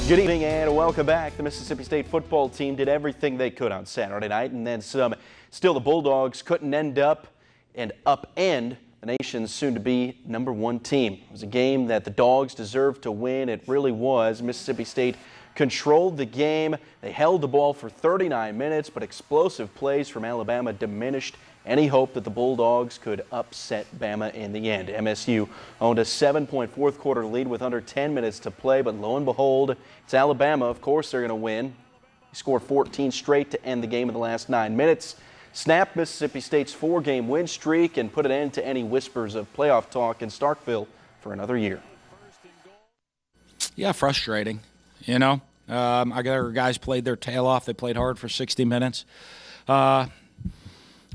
Good evening and welcome back. The Mississippi State football team did everything they could on Saturday night and then some. Still, the Bulldogs couldn't upend the nation's soon-to-be #1 team. It was a game that the Dogs deserved to win. It really was. Mississippi State controlled the game. They held the ball for 39 minutes, but explosive plays from Alabama diminished any hope that the Bulldogs could upset Bama in the end. MSU owned a 7-point fourth-quarter lead with under 10 minutes to play, but lo and behold, it's Alabama. Of course they're going to win. They scored 14 straight to end the game in the last 9 minutes, snapped Mississippi State's 4-game win streak, and put an end to any whispers of playoff talk in Starkville for another year. Yeah, frustrating. You know, our guys played their tail off. They played hard for 60 minutes.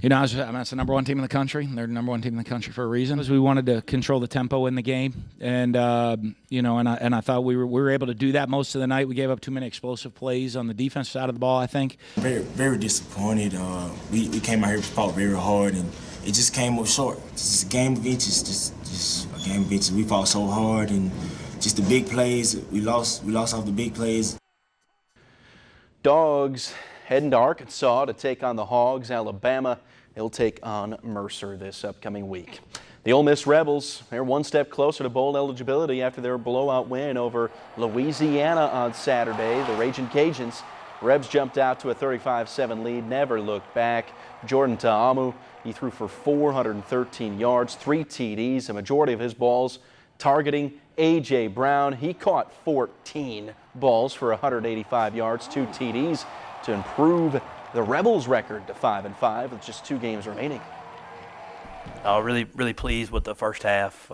You know, it's the #1 team in the country. They're the #1 team in the country for a reason. We wanted to control the tempo in the game, and you know, and I thought we were able to do that most of the night. We gave up too many explosive plays on the defense side of the ball, I think. Very disappointed. We came out here, fought very hard, and it just came up short. Just a game of inches, just a game of inches. We fought so hard, and just the big plays. We lost off the big plays. Dogs heading to Arkansas to take on the Hogs. Alabama, they'll take on Mercer this upcoming week. The Ole Miss Rebels, they're one step closer to bowl eligibility after their blowout win over Louisiana on Saturday. The Ragin' Cajuns, Rebs jumped out to a 35-7 lead, never looked back. Jordan Ta'amu, he threw for 413 yards, 3 TDs, a majority of his balls targeting A.J. Brown. He caught 14 balls for 185 yards, 2 TDs to improve the Rebels' record to 5-5 with just 2 games remaining. Really pleased with the first half.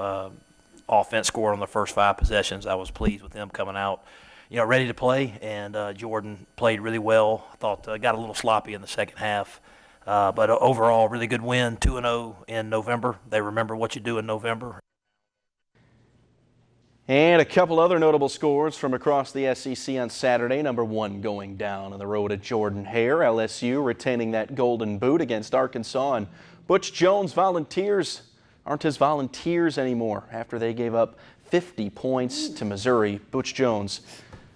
Offense scored on the first 5 possessions. I was pleased with them coming out, you know, ready to play. And Jordan played really well. I thought got a little sloppy in the second half. But overall, really good win, 2-0 in November. They remember what you do in November. And a couple other notable scores from across the SEC on Saturday. #1 going down on the road at Jordan-Hare. LSU retaining that golden boot against Arkansas. And Butch Jones Volunteers aren't his Volunteers anymore after they gave up 50 points to Missouri. Butch Jones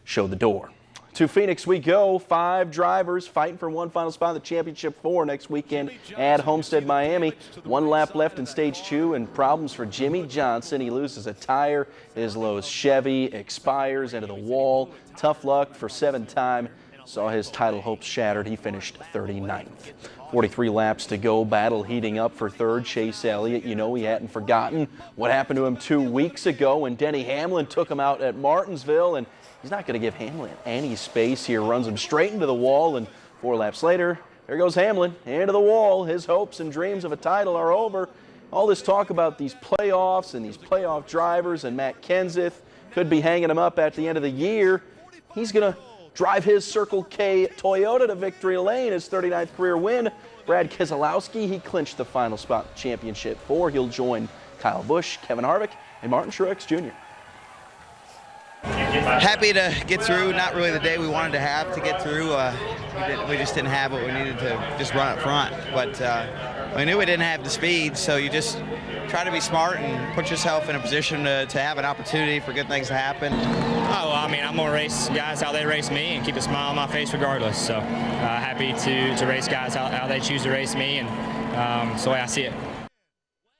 showed the door. To Phoenix we go. 5 drivers fighting for one final spot in the Championship 4 next weekend at Homestead, Miami. 1 lap left in Stage 2 and problems for Jimmy Johnson. He loses a tire. His Lowe's Chevy expires into the wall. Tough luck for 7th time. Saw his title hopes shattered. He finished 39th. 43 laps to go. Battle heating up for 3rd. Chase Elliott, you know he hadn't forgotten what happened to him 2 weeks ago when Denny Hamlin took him out at Martinsville, and he's not going to give Hamlin any space here. Runs him straight into the wall, and 4 laps later, there goes Hamlin into the wall. His hopes and dreams of a title are over. All this talk about these playoffs and these playoff drivers, and Matt Kenseth could be hanging him up at the end of the year. He's going to drive his Circle K Toyota to victory lane, his 39th career win. Brad Keselowski, he clinched the final spot in Championship 4. He'll join Kyle Busch, Kevin Harvick, and Martin Truex Jr. Happy to get through. Not really the day we wanted to have to get through. We just didn't have what we needed to just run up front. But we knew we didn't have the speed, so you just try to be smart and put yourself in a position to have an opportunity for good things to happen. Oh, well, I mean, I'm going to race guys how they race me and keep a smile on my face regardless. So happy to race guys how they choose to race me, and it's the way I see it.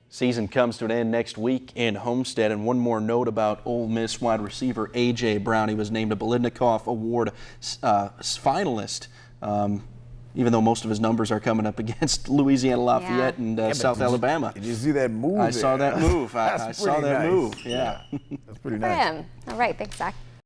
Season comes to an end next week in Homestead. And one more note about Ole Miss wide receiver A.J. Brown. He was named a Biletnikoff Award finalist, even though most of his numbers are coming up against Louisiana Lafayette and South Alabama. Did you see that move? I saw that move. I saw that move. Yeah. That's pretty nice. All right, thanks, Zach.